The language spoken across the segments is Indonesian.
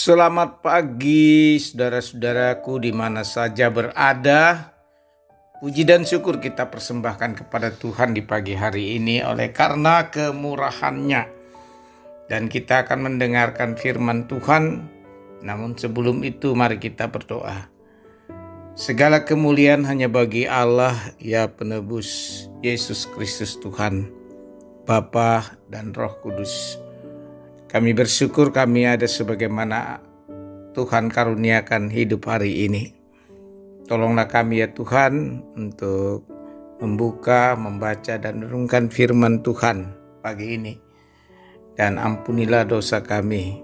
Selamat pagi saudara-saudaraku di mana saja berada. Puji dan syukur kita persembahkan kepada Tuhan di pagi hari ini oleh karena kemurahan-Nya. Dan kita akan mendengarkan firman Tuhan. Namun sebelum itu mari kita berdoa. Segala kemuliaan hanya bagi Allah, ya penebus Yesus Kristus Tuhan, Bapa dan Roh Kudus. Kami bersyukur kami ada sebagaimana Tuhan karuniakan hidup hari ini. Tolonglah kami ya Tuhan untuk membuka, membaca dan merenungkan firman Tuhan pagi ini. Dan ampunilah dosa kami.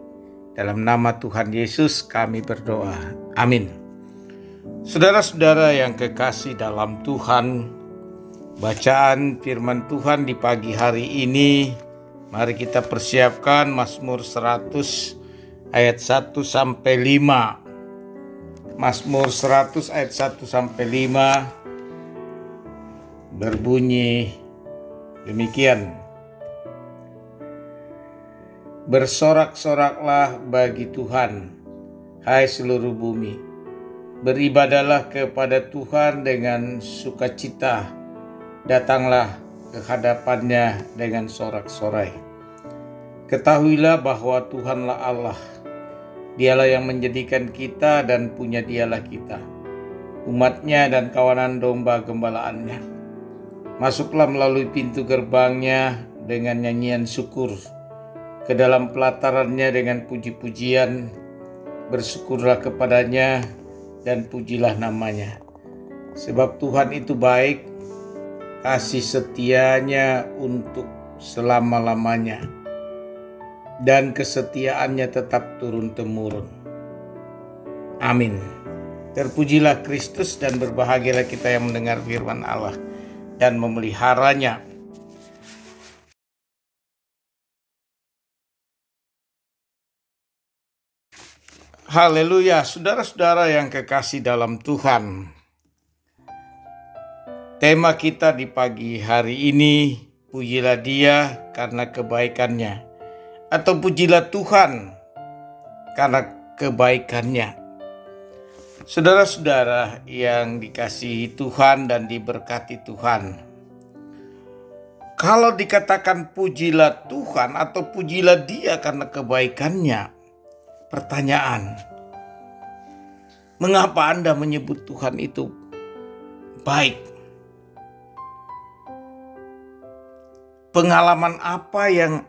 Dalam nama Tuhan Yesus kami berdoa. Amin. Saudara-saudara yang kekasih dalam Tuhan, bacaan firman Tuhan di pagi hari ini, mari kita persiapkan Mazmur 100 ayat 1 sampai 5. Mazmur 100 ayat 1 sampai 5 berbunyi demikian. Bersorak-soraklah bagi Tuhan, hai seluruh bumi. Beribadahlah kepada Tuhan dengan sukacita. Datanglah ke hadapannya dengan sorak-sorai. Ketahuilah bahwa Tuhanlah Allah. Dialah yang menjadikan kita dan punya Dialah kita, umatnya dan kawanan domba gembalaannya. Masuklah melalui pintu gerbangnya dengan nyanyian syukur, ke dalam pelatarannya dengan puji-pujian. Bersyukurlah kepadanya dan pujilah namanya. Sebab Tuhan itu baik, kasih setianya untuk selama-lamanya, dan kesetiaannya tetap turun-temurun. Amin. Terpujilah Kristus dan berbahagialah kita yang mendengar firman Allah dan memeliharanya. Haleluya, saudara-saudara yang kekasih dalam Tuhan. Tema kita di pagi hari ini, pujilah Dia karena kebaikannya, atau pujilah Tuhan karena kebaikannya. Saudara-saudara yang dikasihi Tuhan dan diberkati Tuhan, kalau dikatakan pujilah Tuhan atau pujilah Dia karena kebaikannya, pertanyaan, mengapa Anda menyebut Tuhan itu baik? Pengalaman apa yang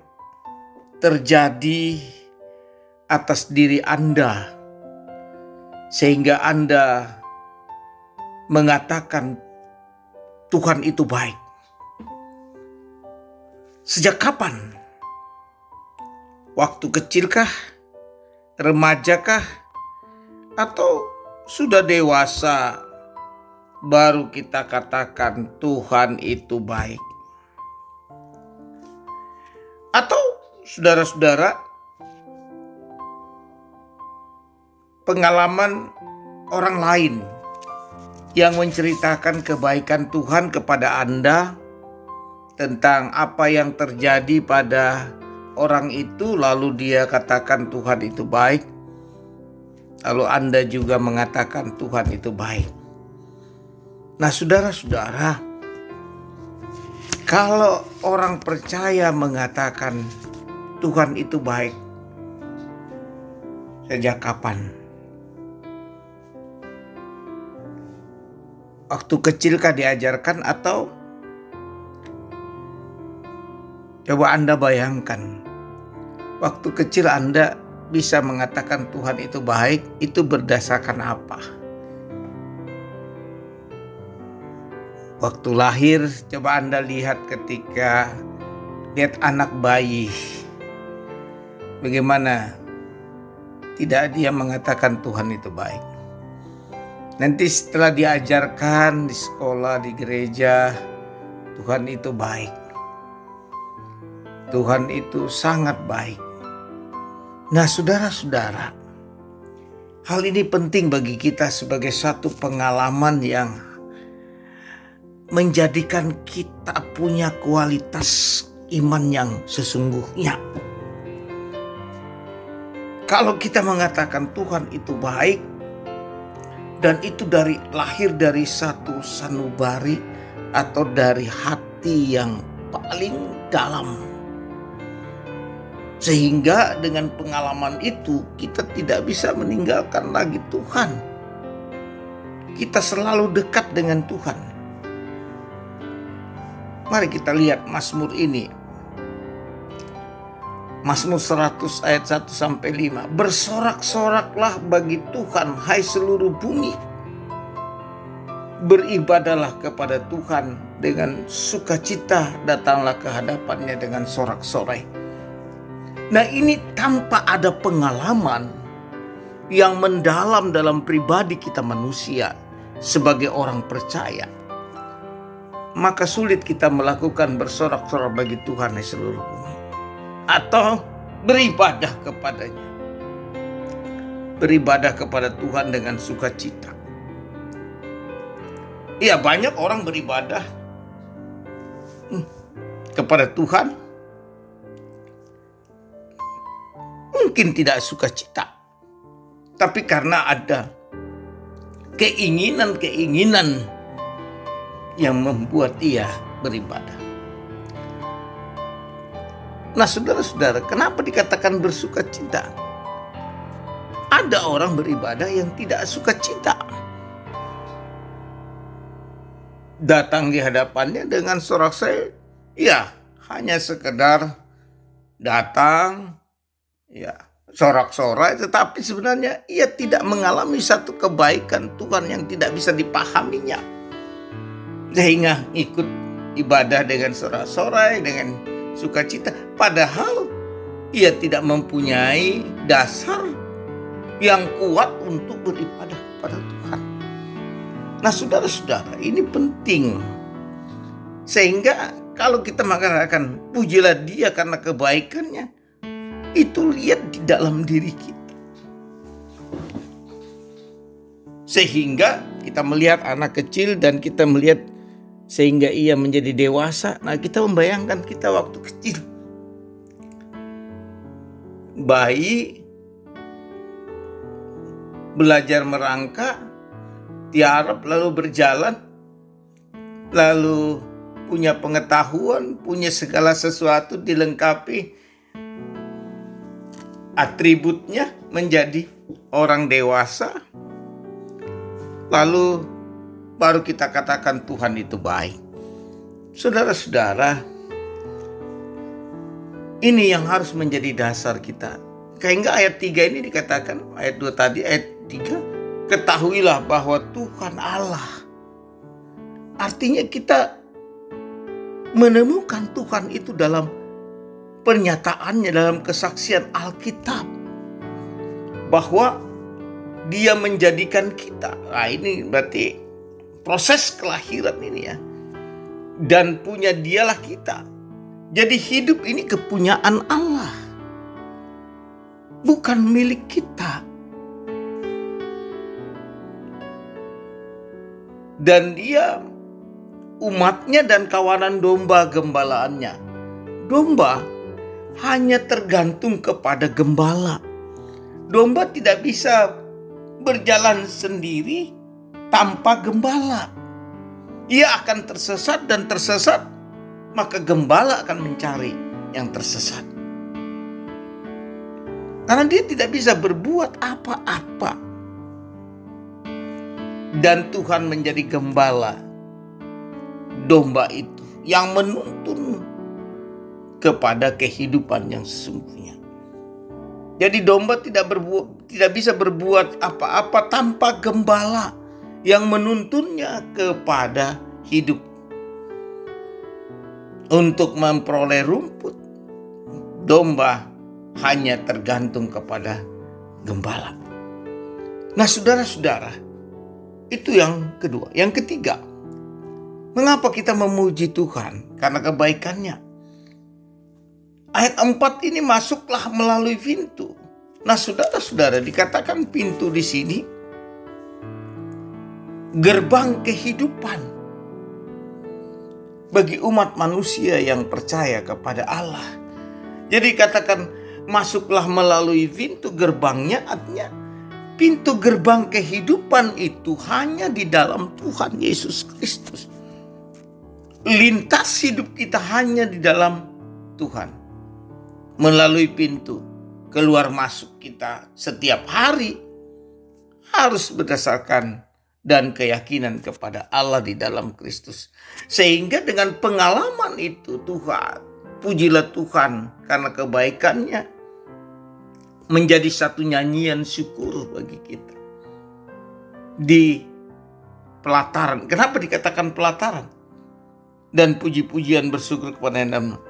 terjadi atas diri Anda sehingga Anda mengatakan Tuhan itu baik? Sejak kapan? Waktu kecilkah? Remajakah? Atau sudah dewasa baru kita katakan Tuhan itu baik? Atau saudara-saudara, pengalaman orang lain yang menceritakan kebaikan Tuhan kepada Anda, tentang apa yang terjadi pada orang itu, lalu dia katakan Tuhan itu baik, lalu Anda juga mengatakan Tuhan itu baik. Nah saudara-saudara, kalau orang percaya mengatakan Tuhan itu baik, sejak kapan? Waktu kecilkah diajarkan, atau coba Anda bayangkan, waktu kecil Anda bisa mengatakan Tuhan itu baik, itu berdasarkan apa? Waktu lahir, coba Anda lihat ketika lihat anak bayi, bagaimana tidak dia mengatakan Tuhan itu baik. Nanti setelah diajarkan di sekolah, di gereja, Tuhan itu baik. Tuhan itu sangat baik. Nah saudara-saudara, hal ini penting bagi kita sebagai satu pengalaman yang menjadikan kita punya kualitas iman yang sesungguhnya. Kalau kita mengatakan Tuhan itu baik, dan itu lahir dari satu sanubari atau dari hati yang paling dalam, sehingga dengan pengalaman itu kita tidak bisa meninggalkan lagi Tuhan. Kita selalu dekat dengan Tuhan. Mari kita lihat Mazmur ini. Mazmur 100 ayat 1-5. Bersorak-soraklah bagi Tuhan, hai seluruh bumi. Beribadahlah kepada Tuhan dengan sukacita, datanglah ke hadapannya dengan sorak-sorai. Nah, ini tanpa ada pengalaman yang mendalam dalam pribadi kita manusia sebagai orang percaya, maka sulit kita melakukan bersorak-sorak bagi Tuhan di seluruh bumi atau beribadah kepadanya. Beribadah kepada Tuhan dengan sukacita. Iya, banyak orang beribadah kepada Tuhan mungkin tidak sukacita, tapi karena ada keinginan-keinginan yang membuat ia beribadah. Nah, saudara-saudara, kenapa dikatakan bersukacita? Ada orang beribadah yang tidak sukacita. Datang di hadapannya dengan sorak-sorai, ya hanya sekedar datang, ya sorak-sorai, tetapi sebenarnya ia tidak mengalami satu kebaikan Tuhan yang tidak bisa dipahaminya, sehingga ikut ibadah dengan sorak-sorai, dengan sukacita, padahal ia tidak mempunyai dasar yang kuat untuk beribadah kepada Tuhan. Nah, saudara-saudara, ini penting, sehingga kalau kita mengatakan pujilah Dia karena kebaikannya, itu lihat di dalam diri kita, sehingga kita melihat anak kecil dan kita melihat sehingga ia menjadi dewasa. Nah, kita membayangkan kita waktu kecil, bayi belajar merangkak, tiarap, lalu berjalan, lalu punya pengetahuan, punya segala sesuatu, dilengkapi atributnya, menjadi orang dewasa, lalu baru kita katakan Tuhan itu baik. Saudara-saudara, ini yang harus menjadi dasar kita. Sehingga ayat 3 ini dikatakan, ayat 2 tadi, ayat 3, ketahuilah bahwa Tuhan Allah. Artinya kita menemukan Tuhan itu dalam pernyataannya, dalam kesaksian Alkitab, bahwa Dia menjadikan kita. Nah, ini berarti proses kelahiran ini ya. Dan punya Dialah kita. Jadi hidup ini kepunyaan Allah, bukan milik kita. Dan Dia umatnya dan kawanan domba gembalaannya. Domba hanya tergantung kepada gembala. Domba tidak bisa berjalan sendiri tanpa gembala. Ia akan tersesat, dan tersesat maka gembala akan mencari yang tersesat. Karena dia tidak bisa berbuat apa-apa. Dan Tuhan menjadi gembala domba itu yang menuntun kepada kehidupan yang sesungguhnya. Jadi domba tidak bisa berbuat apa-apa tanpa gembala yang menuntunnya kepada hidup. Untuk memperoleh rumput, domba hanya tergantung kepada gembala. Nah, saudara-saudara, itu yang kedua. Yang ketiga, mengapa kita memuji Tuhan? Karena kebaikannya. Ayat 4 ini, masuklah melalui pintu. Nah, saudara-saudara, dikatakan pintu di sini gerbang kehidupan bagi umat manusia yang percaya kepada Allah. Jadi katakan masuklah melalui pintu gerbangnya, artinya pintu gerbang kehidupan itu hanya di dalam Tuhan Yesus Kristus. Lintas hidup kita hanya di dalam Tuhan. Melalui pintu keluar masuk kita setiap hari harus berdasarkan dan keyakinan kepada Allah di dalam Kristus. Sehingga dengan pengalaman itu Tuhan, pujilah Tuhan karena kebaikannya, menjadi satu nyanyian syukur bagi kita. Di pelataran, kenapa dikatakan pelataran? Dan puji-pujian bersyukur kepada Yang.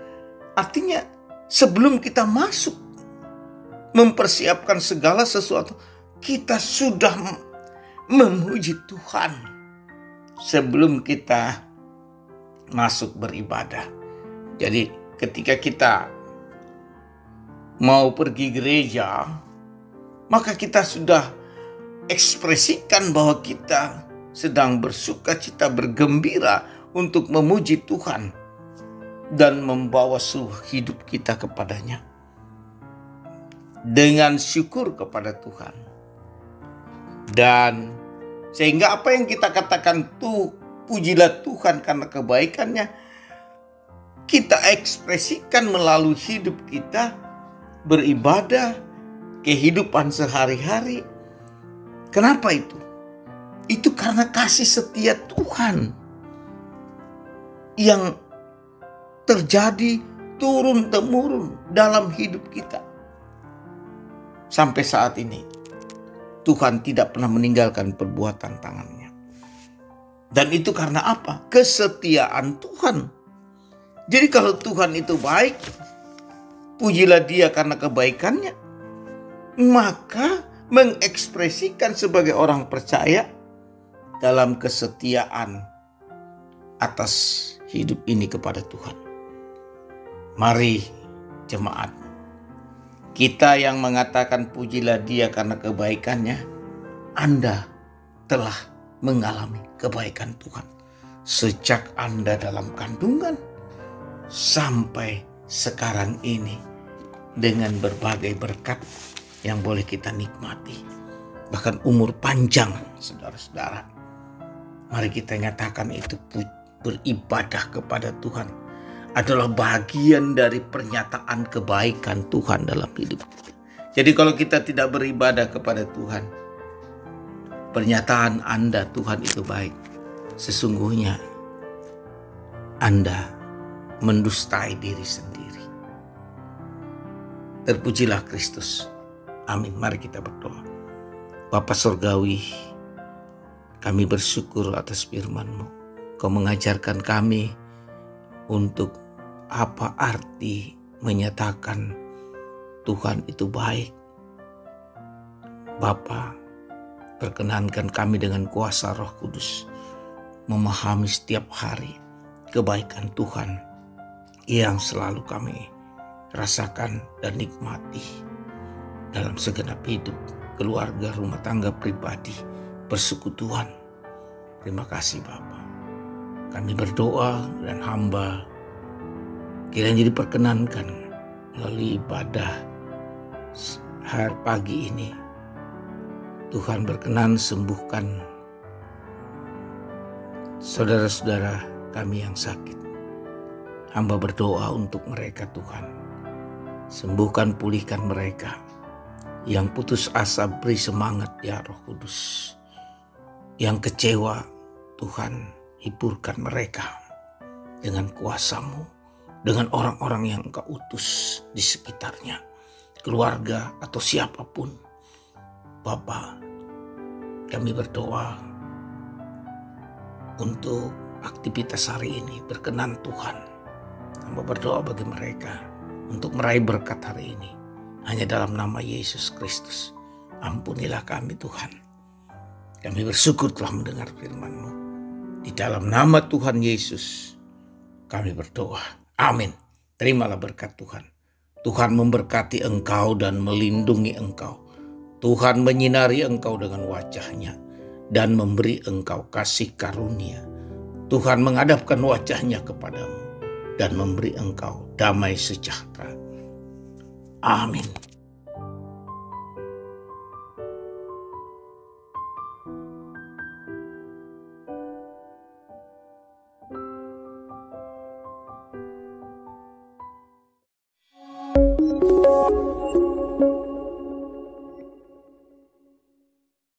Artinya sebelum kita masuk mempersiapkan segala sesuatu, kita sudah memuji Tuhan sebelum kita masuk beribadah. Jadi ketika kita mau pergi gereja, maka kita sudah ekspresikan bahwa kita sedang bersuka cita, bergembira untuk memuji Tuhan dan membawa seluruh hidup kita kepadanya dengan syukur kepada Tuhan. Dan sehingga apa yang kita katakan tuh, pujilah Tuhan karena kebaikannya, kita ekspresikan melalui hidup kita, beribadah, kehidupan sehari-hari. Kenapa itu? Itu karena kasih setia Tuhan yang terjadi turun-temurun dalam hidup kita. Sampai saat ini Tuhan tidak pernah meninggalkan perbuatan tangannya. Dan itu karena apa? Kesetiaan Tuhan. Jadi kalau Tuhan itu baik, pujilah Dia karena kebaikannya, maka mengekspresikan sebagai orang percaya dalam kesetiaan atas hidup ini kepada Tuhan. Mari jemaat, kita yang mengatakan pujilah Dia karena kebaikannya, Anda telah mengalami kebaikan Tuhan. Sejak Anda dalam kandungan sampai sekarang ini, dengan berbagai berkat yang boleh kita nikmati. Bahkan umur panjang, saudara-saudara. Mari kita nyatakan itu, beribadah kepada Tuhan adalah bagian dari pernyataan kebaikan Tuhan dalam hidup kita. Jadi kalau kita tidak beribadah kepada Tuhan, pernyataan Anda Tuhan itu baik, sesungguhnya Anda mendustai diri sendiri. Terpujilah Kristus. Amin. Mari kita berdoa. Bapa Surgawi, kami bersyukur atas firman-Mu. Kau mengajarkan kami untuk apa arti menyatakan Tuhan itu baik. Bapa, perkenankan kami dengan kuasa Roh Kudus memahami setiap hari kebaikan Tuhan yang selalu kami rasakan dan nikmati dalam segenap hidup, keluarga, rumah tangga, pribadi, persekutuan. Terima kasih Bapa. Kami berdoa dan hamba kiranya diperkenankan melalui ibadah hari pagi ini. Tuhan berkenan sembuhkan saudara-saudara kami yang sakit. Hamba berdoa untuk mereka Tuhan. Sembuhkan, pulihkan mereka. Yang putus asa beri semangat ya Roh Kudus. Yang kecewa Tuhan hiburkan mereka dengan kuasa-Mu, dengan orang-orang yang Engkau utus di sekitarnya, keluarga atau siapapun. Bapa, kami berdoa untuk aktivitas hari ini, berkenan Tuhan. Hamba berdoa bagi mereka untuk meraih berkat hari ini. Hanya dalam nama Yesus Kristus. Ampunilah kami Tuhan. Kami bersyukur telah mendengar firman-Mu. Di dalam nama Tuhan Yesus kami berdoa. Amin. Terimalah berkat Tuhan. Tuhan memberkati engkau dan melindungi engkau. Tuhan menyinari engkau dengan wajah-Nya dan memberi engkau kasih karunia. Tuhan menghadapkan wajah-Nya kepadamu dan memberi engkau damai sejahtera. Amin.